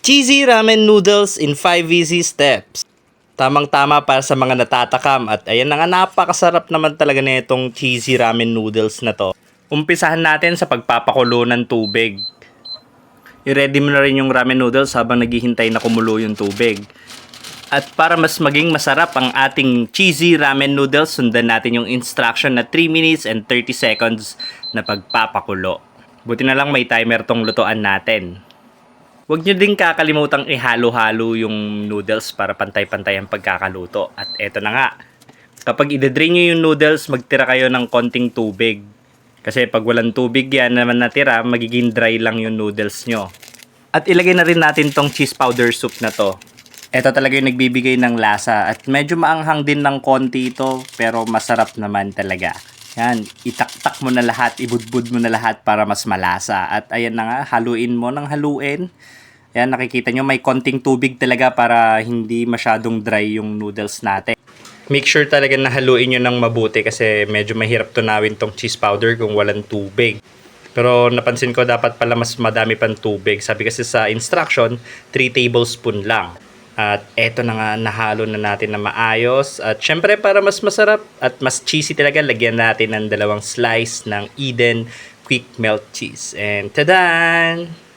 Cheesy ramen noodles in 5 easy steps. Tamang-tama para sa mga natatakam at ayan na nga, napakasarap naman talaga na itong cheesy ramen noodles na to. Umpisahan natin sa pagpapakulo ng tubig. I-ready mo na rin yung ramen noodles habang naghihintay na kumulo yung tubig. At para mas maging masarap ang ating cheesy ramen noodles, sundan natin yung instruction na 3 minutes and 30 seconds na pagpapakulo. Buti na lang may timer tong lutuan natin. Huwag nyo din kakalimutang ihalo-halo yung noodles para pantay-pantay ang pagkakaluto. At eto na nga, kapag i-drain nyo yung noodles, magtira kayo ng konting tubig. Kasi pag walang tubig yan naman natira, magiging dry lang yung noodles nyo. At ilagay na rin natin tong cheese powder soup na to. Ito talaga yung nagbibigay ng lasa at medyo maanghang din ng konti ito pero masarap naman talaga. Yan, itaktak mo na lahat, ibudbud mo na lahat para mas malasa. At ayan na nga, haluin mo ng haluin. Yan, nakikita nyo may konting tubig talaga para hindi masyadong dry yung noodles natin. Make sure talaga na haluin nyo ng mabuti kasi medyo mahirap tunawin tong cheese powder kung walang tubig. Pero napansin ko dapat pala mas madami pang tubig. Sabi kasi sa instruction, 3 tablespoon lang. At eto na nga, nahalo na natin na maayos. At syempre para mas masarap at mas cheesy talaga, lagyan natin ng 2 slice ng Eden Quick Melt Cheese. And tadan!